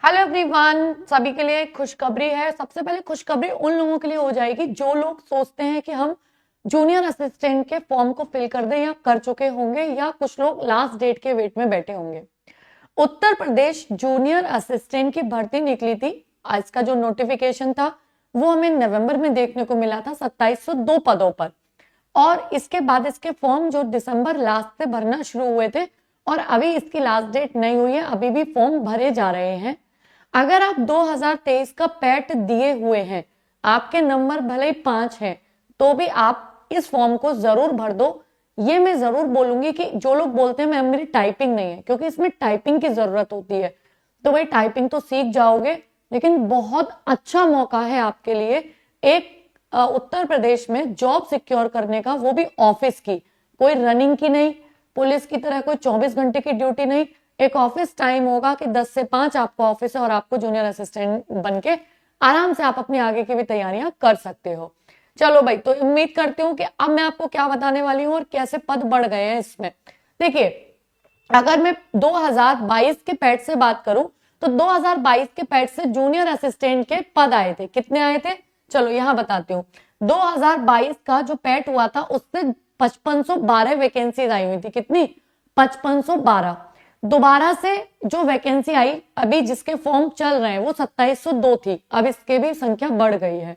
Hello everyone, सभी के लिए खुशखबरी है। सबसे पहले खुशखबरी उन लोगों के लिए हो जाएगी जो लोग सोचते हैं कि हम जूनियर असिस्टेंट के फॉर्म को फिल कर दें या कर चुके होंगे, या कुछ लोग लास्ट डेट के वेट में बैठे होंगे। उत्तर प्रदेश जूनियर असिस्टेंट की भर्ती निकली थी। आज का जो नोटिफिकेशन था वो हमें नवंबर में देखने को मिला था 2702 पदों पर, और इसके बाद इसके फॉर्म जो दिसंबर लास्ट से भरना शुरू हुए थे, और अभी इसकी लास्ट डेट नहीं हुई है, अभी भी फॉर्म भरे जा रहे हैं। अगर आप 2023 का पैट दिए हुए हैं, आपके नंबर भले ही 5 हैं, तो भी आप इस फॉर्म को जरूर भर दो। ये मैं जरूर बोलूंगी कि जो लोग बोलते हैं मैम मेरी टाइपिंग नहीं है, क्योंकि इसमें टाइपिंग की जरूरत होती है, तो भाई टाइपिंग तो सीख जाओगे, लेकिन बहुत अच्छा मौका है आपके लिए एक उत्तर प्रदेश में जॉब सिक्योर करने का, वो भी ऑफिस की, कोई रनिंग की नहीं, पुलिस की तरह कोई 24 घंटे की ड्यूटी नहीं। एक ऑफिस टाइम होगा कि 10 से 5 आपका ऑफिस है, और आपको जूनियर असिस्टेंट बनके आराम से आप अपनी आगे की भी तैयारियां कर सकते हो। चलो भाई, तो उम्मीद करती हूँ कि अब मैं आपको क्या बताने वाली हूँ और कैसे पद बढ़ गए हैं इसमें। देखिए, अगर मैं 2022 के पैट से बात करूं, तो 2022 के पैट से जूनियर असिस्टेंट के पद आए थे। कितने आए थे, चलो यहां बताती हूँ। 2022 का जो पैट हुआ था उससे 5512 वैकेंसीज आई हुई थी। कितनी, 5512। दोबारा से जो वैकेंसी आई अभी जिसके फॉर्म चल रहे हैं वो 2702 थी, अब इसके भी संख्या बढ़ गई है।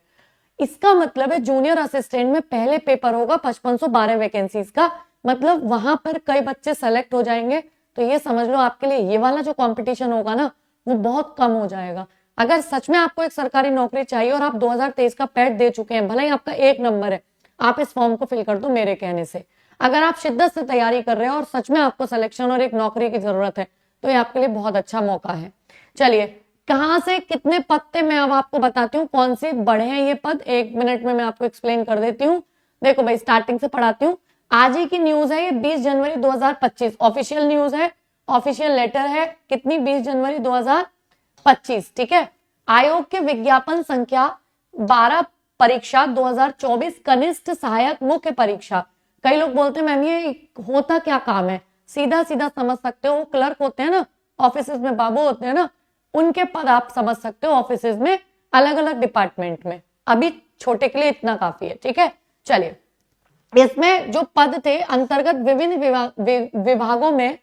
इसका मतलब है जूनियर असिस्टेंट में पहले पेपर होगा 5512 वैकेंसीज का, मतलब वहां पर कई बच्चे सेलेक्ट हो जाएंगे। तो ये समझ लो आपके लिए ये वाला जो कंपटीशन होगा ना, वो बहुत कम हो जाएगा। अगर सच में आपको एक सरकारी नौकरी चाहिए और आप 2023 का पैट दे चुके हैं, भले ही आपका 1 नंबर है, आप इस फॉर्म को फिल कर दो मेरे कहने से। अगर आप शिद्दत से तैयारी कर रहे हो और सच में आपको सिलेक्शन और एक नौकरी की जरूरत है, तो ये आपके लिए बहुत अच्छा मौका है। चलिए, कहां से कितने पद थे मैं अब आपको बताती हूँ, कौन से बढ़े हैं ये पद, 1 मिनट में मैं आपको एक्सप्लेन कर देती हूँ। देखो भाई, स्टार्टिंग से पढ़ाती हूँ। आज ही की न्यूज है ये, 20 जनवरी 2025 ऑफिशियल न्यूज है, ऑफिशियल लेटर है। कितनी, 20 जनवरी 2025, ठीक है। आयोग के विज्ञापन संख्या 12 परीक्षा 2024 कनिष्ठ सहायक मुख्य परीक्षा। कई लोग बोलते हैं मैम ये होता क्या काम है, सीधा सीधा समझ सकते हो, क्लर्क होते हैं ना ऑफिस में, बाबू होते हैं ना, उनके पद आप समझ सकते हो ऑफिस में, अलग अलग डिपार्टमेंट में। अभी छोटे के लिए इतना काफी है, ठीक है। चलिए, इसमें जो पद थे अंतर्गत विभिन्न विभागों में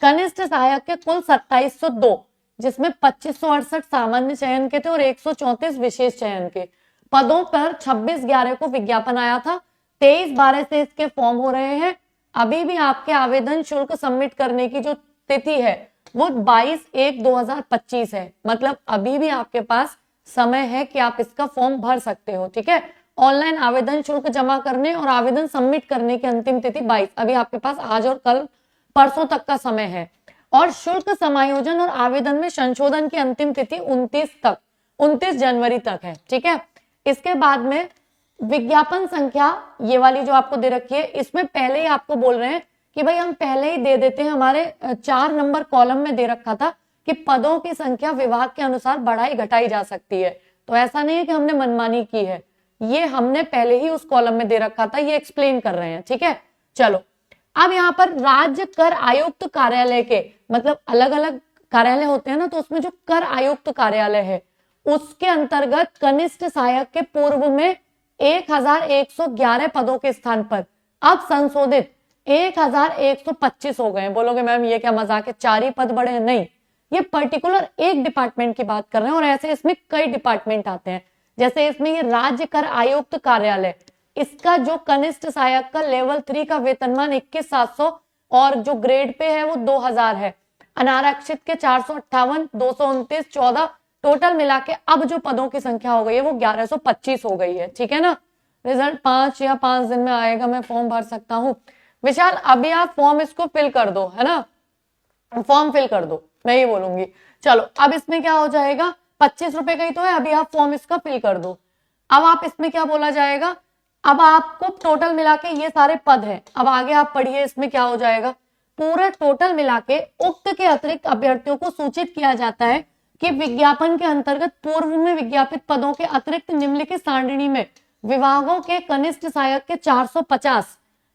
कनिष्ठ सहायक के कुल 2702, जिसमें 2568 सामान्य चयन के थे और 134 विशेष चयन के पदों पर 26/11 को विज्ञापन आया था। 23/12 से इसके फॉर्म हो रहे हैं। अभी भी आपके आवेदन शुल्क सबमिट करने की जो तिथि है वो 22/1/2025 है, मतलब अभी भी आपके पास समय है कि आप इसका फॉर्म भर सकते हो, ठीक है। ऑनलाइन आवेदन शुल्क जमा करने और आवेदन सबमिट करने की अंतिम तिथि 22, अभी आपके पास आज और कल परसों तक का समय है। और शुल्क समायोजन और आवेदन में संशोधन की अंतिम तिथि 29 जनवरी तक है, ठीक है। इसके बाद में विज्ञापन संख्या ये वाली जो आपको दे रखी है, इसमें पहले ही आपको बोल रहे हैं कि भाई हम पहले ही दे देते हैं, हमारे 4 नंबर कॉलम में दे रखा था कि पदों की संख्या विभाग के अनुसार बढ़ाई घटाई जा सकती है। तो ऐसा नहीं है कि हमने मनमानी की है, ये हमने पहले ही उस कॉलम में दे रखा था, ये एक्सप्लेन कर रहे हैं, ठीक है। चलो, अब यहाँ पर राज्य कर आयुक्त कार्यालय के, मतलब अलग अलग कार्यालय होते हैं ना, तो उसमें जो कर आयुक्त कार्यालय है उसके अंतर्गत कनिष्ठ सहायक के पूर्व में 1111 पदों के स्थान पर अब संशोधित 1125 हो गए। बोलोगे मैम ये क्या मजाक है, 4 ही पद बढ़े हैं? नहीं, ये पर्टिकुलर एक डिपार्टमेंट की बात कर रहे हैं, और ऐसे इसमें कई डिपार्टमेंट आते हैं। जैसे इसमें ये राज्य कर आयुक्त कार्यालय, इसका जो कनिष्ठ सहायक का लेवल 3 का वेतनमान 21,700 और जो ग्रेड पे है वो 2000 है। अनारक्षित के 458, 229, 14, टोटल मिला के अब जो पदों की संख्या हो गई है वो 1125 हो गई है, ठीक है ना। रिजल्ट 5 या 5 दिन में आएगा, मैं फॉर्म भर सकता हूँ। विशाल, अभी आप फॉर्म इसको फिल कर दो, है ना, फॉर्म फिल कर दो, मैं ये बोलूंगी। चलो, अब इसमें क्या हो जाएगा, 25 रुपए का ही तो है, अभी आप फॉर्म इसका फिल कर दो। अब आप इसमें क्या बोला जाएगा, अब आपको टोटल मिला के ये सारे पद हैं, अब आगे आप पढ़िए इसमें क्या हो जाएगा। पूरा टोटल मिला के उक्त के अतिरिक्त अभ्यर्थियों को सूचित किया जाता है कि विज्ञापन के अंतर्गत पूर्व में विज्ञापित पदों के अतिरिक्त निम्नलिखित सारणी में विभागों के कनिष्ठ सहायक के 450,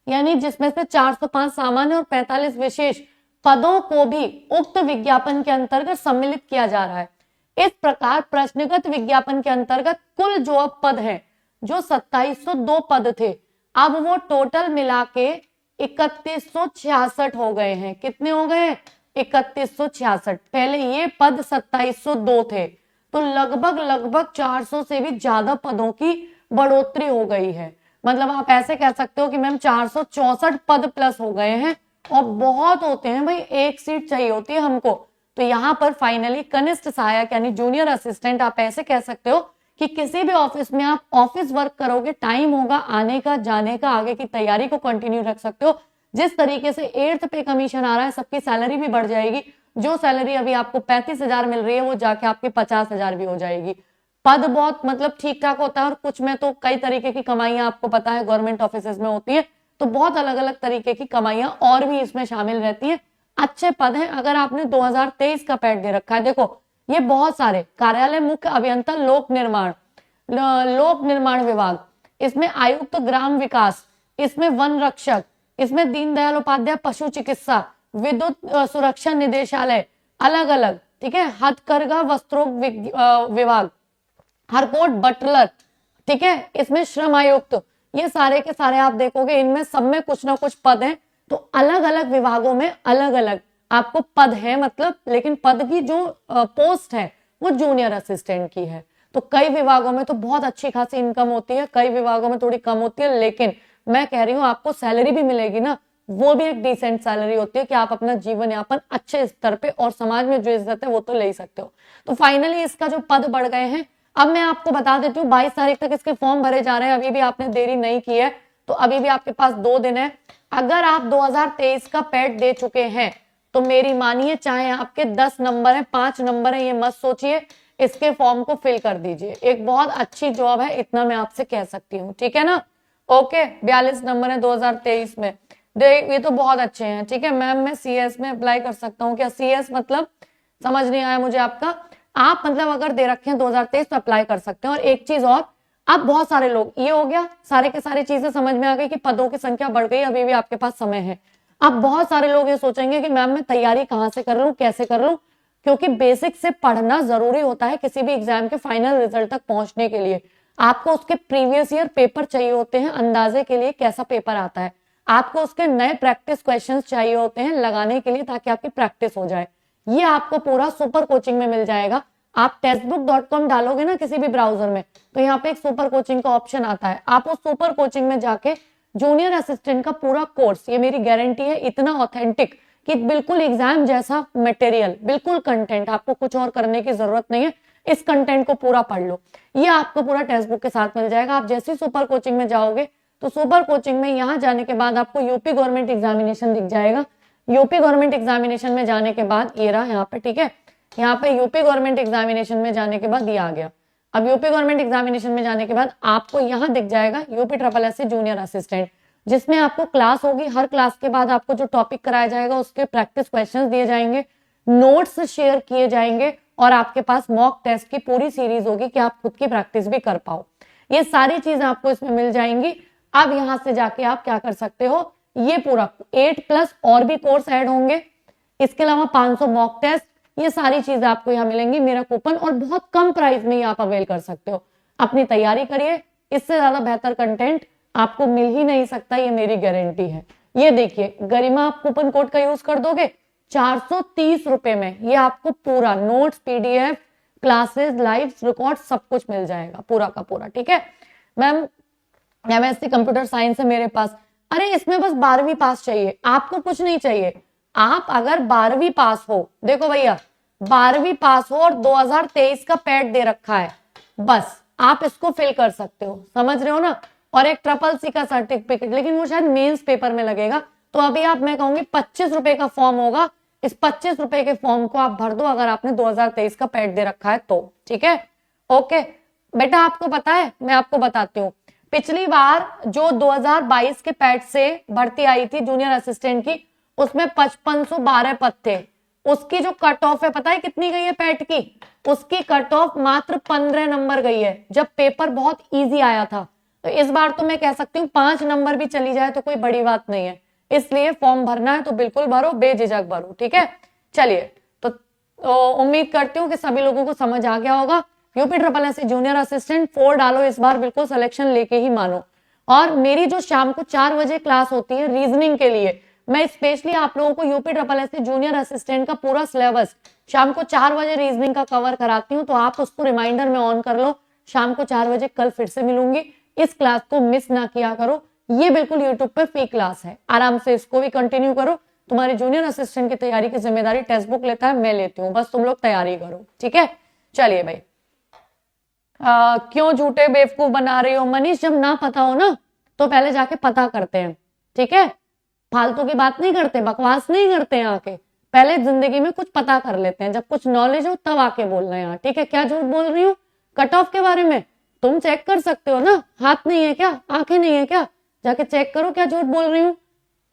यानी जिसमें से 405 सामान्य और 45 विशेष पदों को भी उक्त विज्ञापन के अंतर्गत सम्मिलित किया जा रहा है। इस प्रकार प्रश्नगत विज्ञापन के अंतर्गत कुल जो अब पद है, जो 2702 पद थे, अब वो टोटल मिला के 3166 हो गए हैं। कितने हो गए? 3166। पहले ये पद 2702 थे, तो लगभग 400 से भी ज्यादा पदों की बढ़ोतरी हो गई है। मतलब आप ऐसे कह सकते हो कि मैम 464 पद प्लस हो गए हैं, और बहुत होते हैं भाई, एक सीट चाहिए होती है हमको। तो यहाँ पर फाइनली कनिष्ठ सहायक यानी जूनियर असिस्टेंट, आप ऐसे कह सकते हो कि किसी भी ऑफिस में आप ऑफिस वर्क करोगे, टाइम होगा आने का जाने का, आगे की तैयारी को कंटिन्यू रख सकते हो। जिस तरीके से 8th पे कमीशन आ रहा है, सबकी सैलरी भी बढ़ जाएगी। जो सैलरी अभी आपको 35,000 मिल रही है, वो जाके आपके 50,000 भी हो जाएगी। पद बहुत मतलब ठीक ठाक होता है, और कुछ में तो कई तरीके की कमाइयां आपको पता है गवर्नमेंट ऑफिस में होती है, तो बहुत अलग अलग तरीके की कमाइयां और भी इसमें शामिल रहती है। अच्छे पद हैं। अगर आपने 2023 का पैड दे रखा है, देखो ये बहुत सारे कार्यालय मुख्य अभियंता लोक निर्माण विभाग, इसमें आयुक्त ग्राम विकास, इसमें वन रक्षक, इसमें दीनदयाल उपाध्याय पशु चिकित्सा, विद्युत सुरक्षा निदेशालय, अलग अलग, ठीक है, हथकरघा वस्त्रोग विभाग, हरकोट बटलर, ठीक है, इसमें श्रम आयुक्त, ये सारे के सारे आप देखोगे इनमें सब में कुछ ना कुछ पद हैं। तो अलग अलग विभागों में अलग अलग आपको पद है, मतलब, लेकिन पद की जो पोस्ट है वो जूनियर असिस्टेंट की है। तो कई विभागों में तो बहुत अच्छी खासी इनकम होती है, कई विभागों में थोड़ी कम होती है, लेकिन मैं कह रही हूँ आपको सैलरी भी मिलेगी ना, वो भी एक डिसेंट सैलरी होती है कि आप अपना जीवन यापन अच्छे स्तर पे और समाज में जो इज्जत है वो तो ले ही सकते हो। तो फाइनली इसका जो पद बढ़ गए हैं, अब मैं आपको बता देती हूँ 22 तारीख तक इसके फॉर्म भरे जा रहे हैं। अभी भी आपने देरी नहीं की है तो अभी भी आपके पास 2 दिन है। अगर आप 2023 का पैड दे चुके हैं तो मेरी मानिए, चाहे आपके 10 नंबर है 5 नंबर है, ये मत सोचिए, इसके फॉर्म को फिल कर दीजिए। एक बहुत अच्छी जॉब है, इतना मैं आपसे कह सकती हूँ, ठीक है ना। ओके, 42 नंबर है 2023 में, ये तो बहुत अच्छे हैं, ठीक है। मैम मैं सीएस में अप्लाई कर सकता हूँ क्या? सीएस मतलब समझ नहीं आया मुझे आपका। आप मतलब अगर दे रखे हैं 2023 तो अप्लाई कर सकते हैं। और एक चीज और, अब बहुत सारे लोग, ये हो गया सारे के सारी चीजें समझ में आ गई कि पदों की संख्या बढ़ गई, अभी भी आपके पास समय है। अब बहुत सारे लोग ये सोचेंगे कि मैम मैं तैयारी कहाँ से कर लूं, कैसे कर लूं, क्योंकि बेसिक से पढ़ना जरूरी होता है किसी भी एग्जाम के फाइनल रिजल्ट तक पहुंचने के लिए। आपको उसके प्रीवियस ईयर पेपर चाहिए होते हैं अंदाजे के लिए कैसा पेपर आता है, आपको उसके नए प्रैक्टिस क्वेश्चंस चाहिए होते हैं लगाने के लिए ताकि आपकी प्रैक्टिस हो जाए। ये आपको पूरा सुपर कोचिंग में मिल जाएगा। आप टेक्स्टबुक.com डालोगे ना किसी भी ब्राउजर में, तो यहाँ पे एक सुपर कोचिंग का ऑप्शन आता है। आप उस सुपर कोचिंग में जाके जूनियर असिस्टेंट का पूरा कोर्स, ये मेरी गारंटी है, इतना ऑथेंटिक कि बिल्कुल एग्जाम जैसा मटेरियल, बिल्कुल कंटेंट, आपको कुछ और करने की जरूरत नहीं है, इस कंटेंट को पूरा पढ़ लो। ये आपको पूरा टेक्स्ट बुक के साथ मिल जाएगा। आप जैसे ही सुपर कोचिंग में जाओगे तो सुपर कोचिंग में यहाँ जाने के बाद आपको यूपी गवर्नमेंट एग्जामिनेशन दिख जाएगा। यूपी गवर्नमेंट एग्जामिनेशन में जाने के बाद ये रहा यहाँ पे, ठीक है, यहाँ पे यूपी गवर्नमेंट एग्जामिनेशन में जाने के बाद ये आ गया। अब यूपी गवर्नमेंट एग्जामिनेशन में जाने के बाद आपको यहाँ दिख जाएगा यूपी SSS जूनियर असिस्टेंट, जिसमें आपको क्लास होगी। हर क्लास के बाद आपको जो टॉपिक कराया जाएगा उसके प्रैक्टिस क्वेश्चंस दिए जाएंगे, नोट्स शेयर किए जाएंगे, और आपके पास मॉक टेस्ट की पूरी सीरीज होगी कि आप खुद की प्रैक्टिस भी कर पाओ। ये सारी चीजें आपको इसमें मिल जाएंगी। अब यहां से जाके आप क्या कर सकते हो, ये पूरा 8+ और भी कोर्स ऐड होंगे, इसके अलावा 500 मॉक टेस्ट, ये सारी चीजें आपको यहाँ मिलेंगी, मेरा कूपन, और बहुत कम प्राइस में आप अवेल कर सकते हो। अपनी तैयारी करिए, इससे ज्यादा बेहतर कंटेंट आपको मिल ही नहीं सकता, ये मेरी गारंटी है। ये देखिए गरिमा, आप कूपन कोड का यूज कर दोगे 430 रुपए में ये आपको पूरा notes, PDF, classes, live record सब कुछ मिल जाएगा पूरा का पूरा, ठीक है। मैम MSc कंप्यूटर साइंस है मेरे पास, अरे इसमें बस 12वीं पास चाहिए, आपको कुछ नहीं चाहिए। आप अगर 12वीं पास हो, देखो भैया 12वीं पास हो और 2023 का पैड दे रखा है, बस आप इसको फिल कर सकते हो, समझ रहे हो ना। और एक SSS का सर्टिफिकेट, लेकिन वो शायद मेंस पेपर में लगेगा। तो अभी आप, मैं कहूंगी 25 रुपए का फॉर्म होगा, इस 25 रुपए के फॉर्म को आप भर दो अगर आपने 2023 का पैड दे रखा है तो, ठीक है। ओके बेटा, आपको पता है, मैं आपको बताती हूँ, पिछली बार जो 2022 के पैड से भर्ती आई थी जूनियर असिस्टेंट की, उसमें 5512 पद थे। उसकी जो कट ऑफ है पता है कितनी गई है पैड की? उसकी कट ऑफ मात्र 15 नंबर गई है, जब पेपर बहुत इजी आया था। तो इस बार तो मैं कह सकती हूँ 5 नंबर भी चली जाए तो कोई बड़ी बात नहीं है। इसलिए फॉर्म भरना है तो बिल्कुल भरो, बेझिझक भरो, ठीक है। चलिए, तो तो उम्मीद करती हूँ कि सभी लोगों को समझ आ गया होगा। UP triple S junior assistant 4 डालो, इस बार बिल्कुल सिलेक्शन लेके ही मानो। और मेरी जो शाम को 4 बजे क्लास होती है रीजनिंग के लिए, मैं स्पेशली आप लोगों को UP triple S junior assistant का पूरा सिलेबस शाम को 4 बजे रीजनिंग का कवर कराती हूँ, तो आप उसको रिमाइंडर में ऑन कर लो। शाम को 4 बजे कल फिर से मिलूंगी, इस क्लास को मिस ना किया करो। ये बिल्कुल यूट्यूब पे फ्री क्लास है, आराम से इसको भी कंटिन्यू करो। तुम्हारी जूनियर असिस्टेंट की तैयारी की जिम्मेदारी टेक्स्ट बुक लेता है, मैं लेती हूँ, बस तुम लोग तैयारी करो, ठीक है। चलिए भाई, क्यों झूठे बेवकूफ बना रही हो मनीष? जब ना पता हो ना तो पहले जाके पता करते हैं, ठीक है। फालतू की बात नहीं करते, बकवास नहीं करते हैं, आके पहले जिंदगी में कुछ पता कर लेते हैं, जब कुछ नॉलेज हो तब आके बोलना है यहाँ, ठीक है। क्या झूठ बोल रही हूँ कट ऑफ के बारे में? तुम चेक कर सकते हो ना, हाथ नहीं है क्या, आंखें नहीं है क्या? जाके चेक करो क्या झूठ बोल रही हूँ।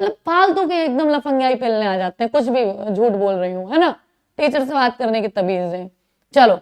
मतलब फालतू के एकदम लफंगाई पेलने आ जाते हैं, कुछ भी झूठ बोल रही हूँ, है ना। टीचर से बात करने की तमीज है। चलो,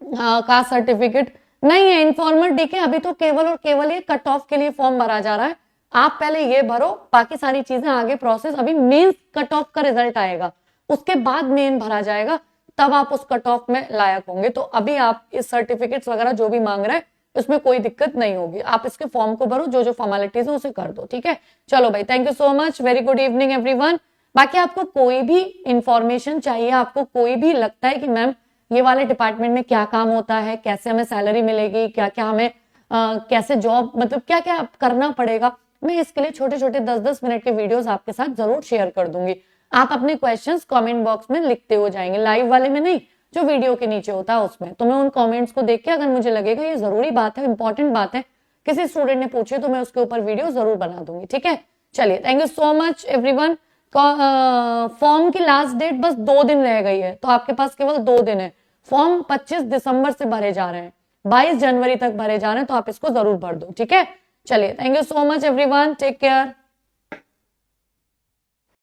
कास्ट सर्टिफिकेट नहीं है, इन्फॉर्मल डीके अभी तो केवल और केवल ये कट ऑफ के लिए फॉर्म भरा जा रहा है। आप पहले ये भरो, बाकी सारी चीजें आगे प्रोसेस, अभी मेन कट ऑफ का रिजल्ट आएगा, उसके बाद मेन भरा जाएगा, तब आप उस कट ऑफ में लायक होंगे। तो अभी आप इस सर्टिफिकेट्स वगैरह जो भी मांग रहे हैं उसमें कोई दिक्कत नहीं होगी, आप इसके फॉर्म को भरो, जो जो फॉर्मेलिटीज है उसे कर दो, ठीक है। चलो भाई, thank you so much, very good evening everyone. बाकी आपको कोई भी इंफॉर्मेशन चाहिए, आपको कोई भी लगता है कि मैम ये वाले डिपार्टमेंट में क्या काम होता है, कैसे हमें सैलरी मिलेगी, क्या क्या हमें कैसे जॉब, मतलब क्या क्या करना पड़ेगा, मैं इसके लिए छोटे छोटे 10-10 मिनट के वीडियोस आपके साथ जरूर शेयर कर दूंगी। आप अपने क्वेश्चंस कमेंट बॉक्स में लिखते हो जाएंगे, लाइव वाले में नहीं, जो वीडियो के नीचे होता है उसमें। तो मैं उन कमेंट्स को देख के अगर मुझे लगेगा ये जरूरी बात है, इंपॉर्टेंट बात है, किसी स्टूडेंट ने पूछे, तो मैं उसके ऊपर वीडियो जरूर बना दूंगी, ठीक है। चलिए, thank you so much everyone. Form की लास्ट डेट बस 2 दिन रह गई है, तो आपके पास केवल 2 दिन है। फॉर्म 25 दिसंबर से भरे जा रहे हैं, 22 जनवरी तक भरे जा रहे हैं, तो आप इसको जरूर भर दो, ठीक है। चलिए, thank you so much everyone, take care.